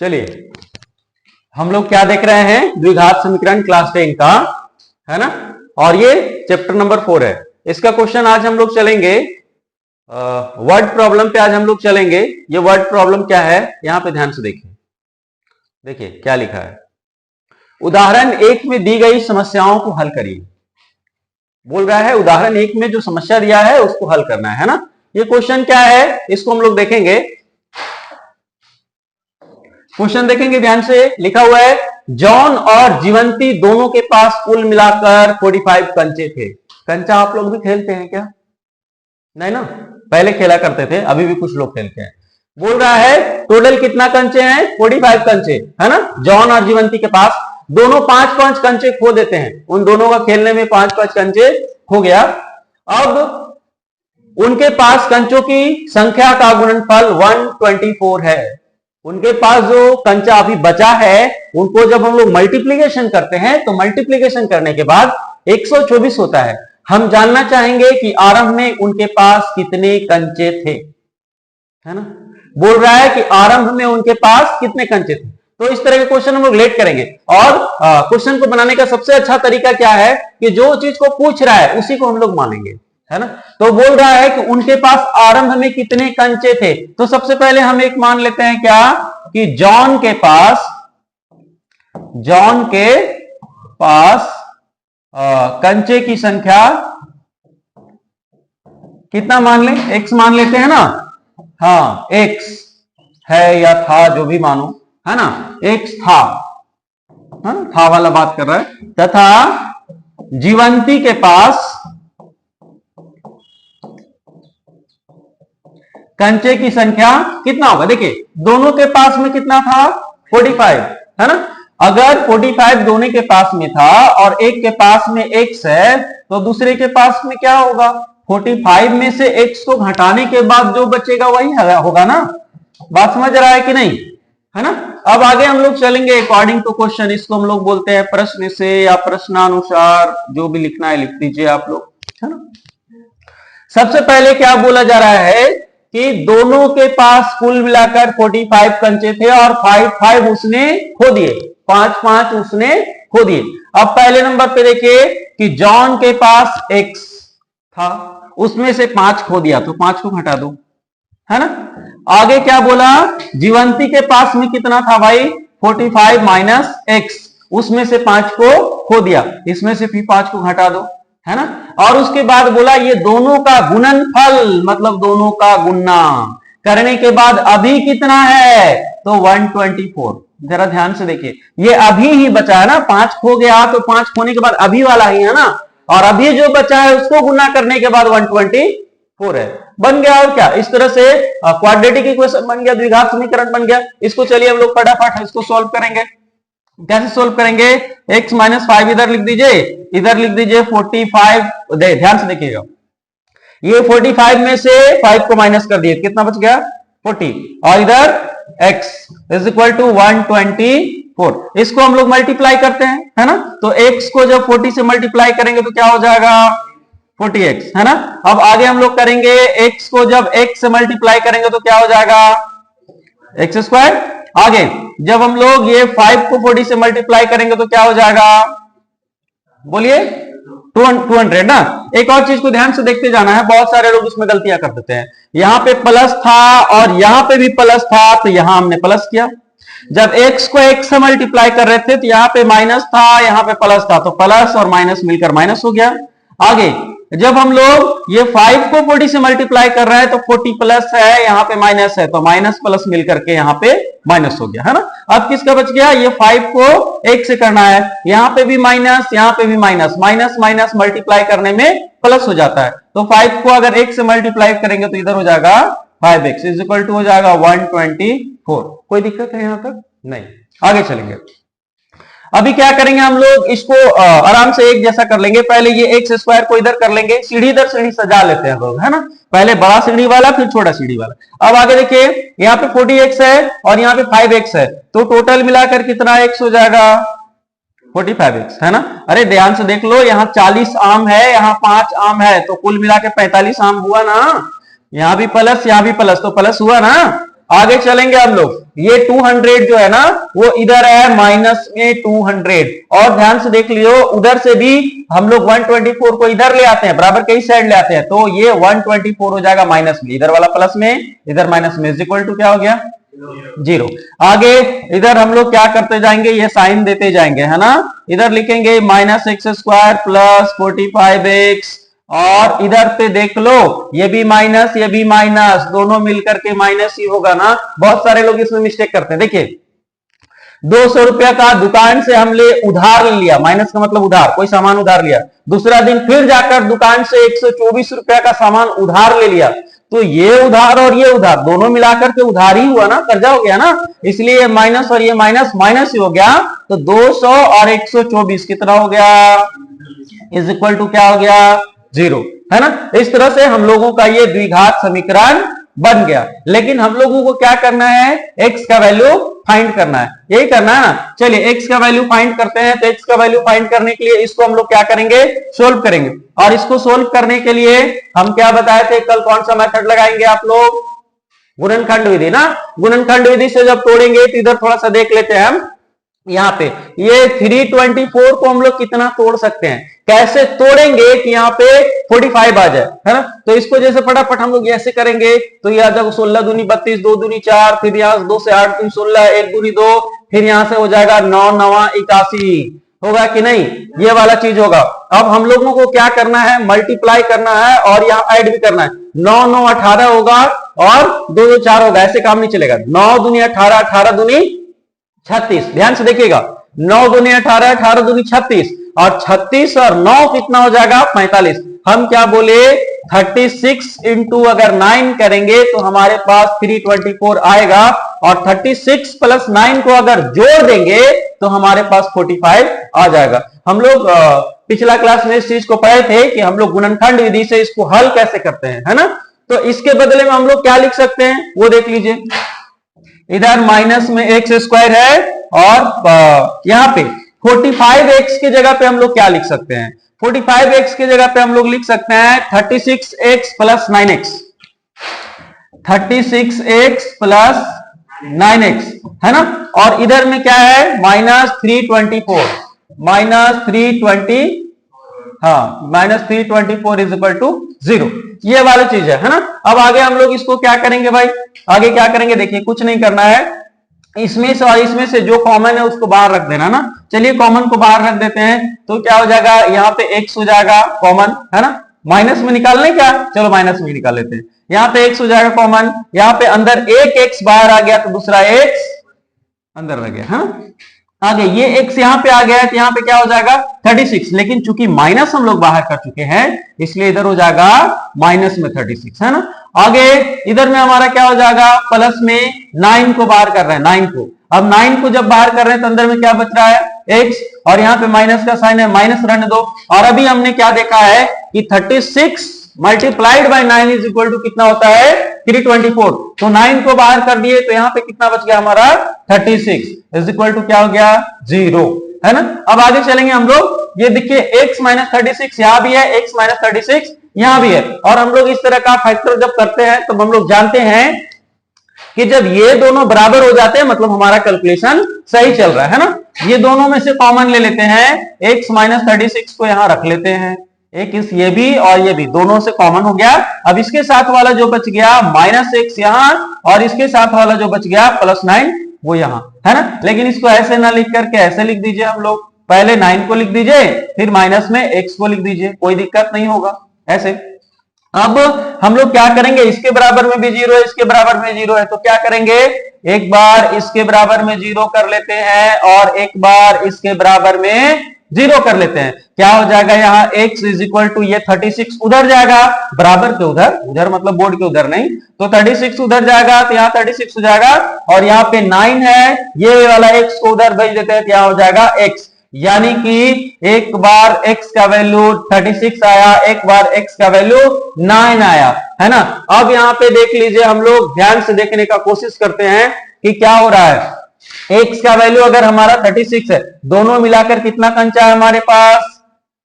चलिए हम लोग क्या देख रहे हैं, द्विघात समीकरण क्लास 10 का, है ना। और ये चैप्टर नंबर 4 है। इसका क्वेश्चन आज हम लोग चलेंगे वर्ड प्रॉब्लम पे। आज हम लोग चलेंगे। ये वर्ड प्रॉब्लम क्या है, यहां पे ध्यान से देखिए। देखिए क्या लिखा है। उदाहरण 1 में दी गई समस्याओं को हल करिए। बोल रहा है उदाहरण 1 में जो समस्या दिया है उसको हल करना है ना। ये क्वेश्चन क्या है इसको हम लोग देखेंगे। क्वेश्चन देखेंगे ध्यान से। लिखा हुआ है जॉन और जीवंती दोनों के पास कुल मिलाकर 45 कंचे थे। कंचा आप लोग भी खेलते हैं क्या? नहीं ना, पहले खेला करते थे, अभी भी कुछ लोग खेलते हैं। बोल रहा है टोटल कितना कंचे हैं, 45 कंचे, है ना। जॉन और जीवंती के पास दोनों 5-5 कंचे खो देते हैं। उन दोनों का खेलने में 5-5 कंचे खो गया। अब उनके पास कंचों की संख्या का गुणनफल 124 है। उनके पास जो कंचा अभी बचा है उनको जब हम लोग मल्टीप्लीकेशन करते हैं तो मल्टीप्लीकेशन करने के बाद 124 होता है। हम जानना चाहेंगे कि आरंभ में उनके पास कितने कंचे थे, है ना। बोल रहा है कि आरंभ में उनके पास कितने कंचे थे। तो इस तरह के क्वेश्चन हम लोग लेट करेंगे। और क्वेश्चन को बनाने का सबसे अच्छा तरीका क्या है कि जो चीज को पूछ रहा है उसी को हम लोग मानेंगे, है ना। तो बोल रहा है कि उनके पास आरंभ में कितने कंचे थे। तो सबसे पहले हम एक मान लेते हैं क्या कि जॉन के पास कंचे की संख्या कितना मान ले, x मान लेते हैं ना। हाँ x है या था, जो भी मानो, है ना। x था, हाँ, था वाला बात कर रहा है। तथा जीवंती के पास कंचे की संख्या कितना होगा। देखिए दोनों के पास में कितना था, 45, है ना। अगर 45 दोनों के पास में था और एक के पास में x है तो दूसरे के पास में क्या होगा, 45 में से x को घटाने के बाद जो बचेगा वही होगा ना। बात समझ रहा है कि नहीं, है ना। अब आगे हम लोग चलेंगे अकॉर्डिंग टू क्वेश्चन। इसको हम लोग बोलते हैं प्रश्न से या प्रश्नानुसार, जो भी लिखना है लिख दीजिए आप लोग, है ना। सबसे पहले क्या बोला जा रहा है कि दोनों के पास कुल मिलाकर 45 कंचे थे और 5 उसने खो दिए, 5 उसने खो दिए। अब पहले नंबर पे देखिए कि जॉन के पास x था, उसमें से 5 खो दिया तो 5 को घटा दो, है ना। आगे क्या बोला, जीवंती के पास में कितना था भाई, 45 माइनस x, उसमें से 5 को खो दिया, इसमें से फिर 5 को घटा दो, है ना। और उसके बाद बोला ये दोनों का गुणनफल, मतलब दोनों का गुणना करने के बाद अभी कितना है, तो 124। जरा ध्यान से देखिए, ये अभी ही बचा है ना, 5 खो गया तो 5 खोने के बाद अभी वाला ही है ना, और अभी जो बचा है उसको गुणा करने के बाद 124 है। बन गया। और क्या, इस तरह से क्वाड्रेटिक इक्वेशन बन गया, द्विघात समीकरण बन गया। इसको चलिए हम लोग फटाफट इसको सॉल्व करेंगे। कैसे सोल्व करेंगे, x माइनस 5 इधर लिख दीजिए, इधर लिख दीजिए 45। ध्यान से देखिएगा, ये 45 में से 5 को माइनस कर दिए, कितना बच गया, 40, और इधर x इज इक्वल टू 124। इसको हम लोग मल्टीप्लाई करते हैं, है ना। तो x को जब 40 से मल्टीप्लाई करेंगे तो क्या हो जाएगा, 40x, है ना। अब आगे हम लोग करेंगे, x को जब x से मल्टीप्लाई करेंगे तो क्या हो जाएगा, x स्क्वायर। आगे जब हम लोग ये 5 को 40 से मल्टीप्लाई करेंगे तो क्या हो जाएगा, बोलिए 200 ना। एक और चीज को ध्यान से देखते जाना है, बहुत सारे लोग इसमें गलतियां कर देते हैं। यहां पे प्लस था और यहां पे भी प्लस था, तो यहां हमने प्लस किया। जब x को x से मल्टीप्लाई कर रहे थे तो यहां पे माइनस था, यहां पे प्लस था, तो प्लस और माइनस मिलकर माइनस हो गया। आगे जब हम लोग ये 5 को 40 से मल्टीप्लाई कर रहे हैं तो 40 प्लस है, यहाँ पे माइनस है, तो माइनस प्लस मिलकर के यहाँ पे माइनस हो गया, है ना। अब किसका बच गया, ये 5 को 1 से करना है, यहाँ पे भी माइनस, यहाँ पे भी माइनस, माइनस माइनस मल्टीप्लाई करने में प्लस हो जाता है। तो 5 को अगर 1 से मल्टीप्लाई करेंगे तो इधर हो जाएगा 5x इज इक्वल टू हो जाएगा 124। कोई दिक्कत है यहाँ तक? नहीं। आगे चलेंगे। अभी क्या करेंगे हम लोग, इसको आराम से एक जैसा कर लेंगे। पहले ये एक्स स्क्वायर को इधर कर लेंगे, सीढ़ी दर सीढ़ी सजा लेते हैं लोग, है ना। पहले बड़ा सीढ़ी वाला फिर छोटा सीढ़ी वाला। अब आगे देखिए, यहाँ पे 40x है और यहाँ पे 5x है, तो टोटल मिलाकर कितना x हो जाएगा, 45x, है ना। अरे ध्यान से देख लो, यहाँ 40 आम है, यहाँ 5 आम है, तो कुल मिला के 45 आम हुआ ना। यहाँ भी प्लस, यहाँ भी प्लस, तो प्लस हुआ ना। आगे चलेंगे हम लोग, ये 200 जो है ना वो इधर है माइनस में 200, और ध्यान से देख लियो उधर से भी हम लोग 124 को इधर ले आते हैं, बराबर के इस साइड ले आते हैं, तो ये 124 हो जाएगा माइनस में, इधर वाला प्लस में इधर माइनस में, इज इक्वल टू क्या हो गया 0। आगे इधर हम लोग क्या करते जाएंगे, ये साइन देते जाएंगे है ना, इधर लिखेंगे minus x square plus 45x, और इधर पे देख लो ये भी माइनस ये भी माइनस, दोनों मिलकर के माइनस ही होगा ना। बहुत सारे लोग इसमें मिस्टेक करते हैं। देखिए 200 रुपया का दुकान से हमने उधार लिया, माइनस का मतलब उधार, कोई सामान उधार लिया, दूसरा दिन फिर जाकर दुकान से 124 रुपया का सामान उधार ले लिया, तो ये उधार और ये उधार दोनों मिलाकर के उधार ही हुआ ना, कर्जा हो गया ना, इसलिए माइनस और ये माइनस माइनस ही हो गया, तो 200 और 124 कितना हो गया, इज इक्वल टू क्या हो गया 0, है ना। इस तरह से हम लोगों का ये द्विघात समीकरण बन गया। लेकिन हम लोगों को क्या करना है, x का वैल्यू फाइंड करना है, यही करना है ना। चलिए x का वैल्यू फाइंड करते हैं। तो x का वैल्यू फाइंड करने के लिए इसको हम लोग क्या करेंगे, सोल्व करेंगे, और इसको सोल्व करने के लिए हम क्या बताए थे कल, कौन सा मेथड लगाएंगे आप लोग, गुणनखंड विधि ना। गुणनखंड विधि से जब तोड़ेंगे तो इधर थोड़ा सा देख लेते हैं हम, यहाँ पे ये 324 को हम लोग कितना तोड़ सकते हैं, कैसे तोड़ेंगे कि यहाँ पे 45 आ जाए, है ना। तो इसको जैसे फटाफट हम लोग ऐसे करेंगे, तो ये आ जाएगा 16 दूनी 32, 2 दूनी 4, फिर यहाँ 2 से 8 दूनी 16, 1 दूनी 2, फिर यहाँ से हो जाएगा 9 9 81, होगा कि नहीं, ये वाला चीज होगा। अब हम लोगों को क्या करना है, मल्टीप्लाई करना है और यहाँ ऐड भी करना है। 9 9 18 होगा और 2 2 4 होगा, ऐसे काम नहीं चलेगा। 9 दूनी 18, 18 दूनी 36, ध्यान से देखिएगा, 9 दूनी 18, 18 दूनी 36, और 36 और 9 कितना हो जाएगा 45। हम क्या बोले 36 इंटू अगर 9 करेंगे तो हमारे पास 324 आएगा, और 36 प्लस 9 को अगर जोड़ देंगे तो हमारे पास 45 आ जाएगा। हम लोग पिछला क्लास में इस चीज को पढ़े थे कि हम लोग गुणनखंड विधि से इसको हल कैसे करते हैं, है ना। तो इसके बदले में हम लोग क्या लिख सकते हैं वो देख लीजिए। इधर माइनस में एक्स स्क्वायर है, और यहाँ पे 45x की जगह पे हम लोग क्या लिख सकते हैं, 45x की जगह पे हम लोग लिख सकते हैं 36x plus 9x, 36x plus 9x, है ना। और इधर में क्या है माइनस 324, माइनस 320, हाँ माइनस 324 इज इक्वल टू 0, ये वाली चीज है ना। अब आगे हम लोग इसको क्या करेंगे भाई, आगे क्या करेंगे, देखिए कुछ नहीं करना है, इसमें से और इसमें से जो कॉमन है उसको बाहर रख देना ना। चलिए कॉमन को बाहर रख देते हैं, तो क्या हो जाएगा, यहाँ पे x हो जाएगा कॉमन, है ना। माइनस में निकालने क्या, चलो माइनस में निकाल लेते हैं। यहाँ पे x हो जाएगा कॉमन, यहाँ पे अंदर एक x बाहर आ गया तो दूसरा x अंदर रह गया, है ना। आगे ये x यहाँ पे आ गया है, तो यहाँ पे क्या हो जाएगा 36, लेकिन चूंकि माइनस हम लोग बाहर कर चुके हैं इसलिए इधर हो जाएगा माइनस में 36, है ना। आगे इधर में हमारा क्या हो जाएगा, प्लस में 9 को बाहर कर रहे हैं, 9 को, अब 9 को जब बाहर कर रहे हैं तो अंदर में क्या बच रहा है x, और यहाँ पे माइनस का साइन है, माइनस रहने दो। और अभी हमने क्या देखा है कि 36 multiplied by 9 is equal to कितना होता है 324, तो 9 को बाहर कर दिए तो यहाँ पे कितना बच गया हमारा 36 इज इक्वल टू क्या हो गया 0, है ना। अब आगे चलेंगे हम लोग, ये देखिए x माइनस 36 यहाँ भी है, x माइनस 36 यहाँ भी है, और हम लोग इस तरह का फैक्टर जब करते हैं तो हम लोग जानते हैं कि जब ये दोनों बराबर हो जाते हैं मतलब हमारा कैलकुलेशन सही चल रहा है ना। ये दोनों में से कॉमन ले लेते हैं, x माइनस 36 को यहां रख लेते हैं, एक इस ये भी और ये भी दोनों से कॉमन हो गया। अब इसके साथ वाला जो बच गया माइनस एक्स यहां, और इसके साथ वाला जो बच गया प्लस 9 वो यहां, है ना। लेकिन इसको ऐसे ना लिख करके ऐसे लिख दीजिए, हम लोग पहले 9 को लिख दीजिए फिर माइनस में x को लिख दीजिए, कोई दिक्कत नहीं होगा ऐसे। अब हम लोग क्या करेंगे, इसके बराबर में भी 0 है, इसके बराबर में 0 है, तो क्या करेंगे, एक बार इसके बराबर में 0 कर लेते हैं और एक बार इसके बराबर में 0 कर लेते हैं। क्या हो जाएगा यहाँ x इज इक्वल टू ये 36 उधर जाएगा, बराबर के उधर, उधर मतलब बोर्ड के उधर नहीं, तो 36 उधर जाएगा तो यहाँ 36 हो जाएगा, और यहाँ पे 9 है, ये वाला x को उधर भेज देते हैं तो यहाँ हो जाएगा x। यानी कि एक बार x का वैल्यू 36 आया, एक बार x का वैल्यू 9 आया, है ना। अब यहाँ पे देख लीजिए, हम लोग ध्यान से देखने का कोशिश करते हैं कि क्या हो रहा है। x का वैल्यू अगर हमारा 36 है, दोनों मिलाकर कितना कंचा है हमारे पास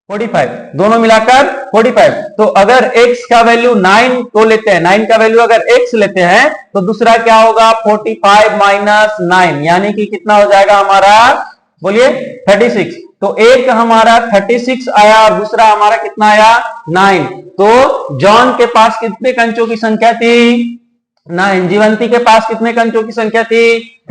45, दोनों मिलाकर 45। तो अगर x का वैल्यू 9 को लेते हैं, 9 का वैल्यू अगर x लेते हैं तो दूसरा क्या होगा 45 माइनस 9, यानी कि कितना हो जाएगा हमारा, बोलिए 36। तो एक हमारा 36 आया और दूसरा हमारा कितना आया 9। तो जॉन के पास कितने कंचों की संख्या थी 9, जीवंती के पास कितने कंचों की संख्या थी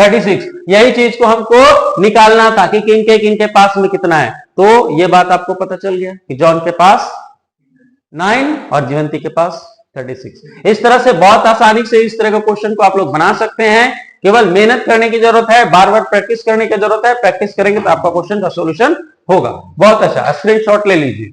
36। यही चीज को हमको निकालना था कि किनके पास में कितना है। तो ये बात आपको पता चल गया कि जॉन के पास 9 और जीवंती के पास 36। इस तरह से बहुत आसानी से इस तरह के क्वेश्चन को आप लोग बना सकते हैं। केवल मेहनत करने की जरूरत है, बार बार प्रैक्टिस करने की जरूरत है। प्रैक्टिस करेंगे तो आपका क्वेश्चन का सॉल्यूशन होगा। बहुत अच्छा, स्क्रीनशॉट ले लीजिए।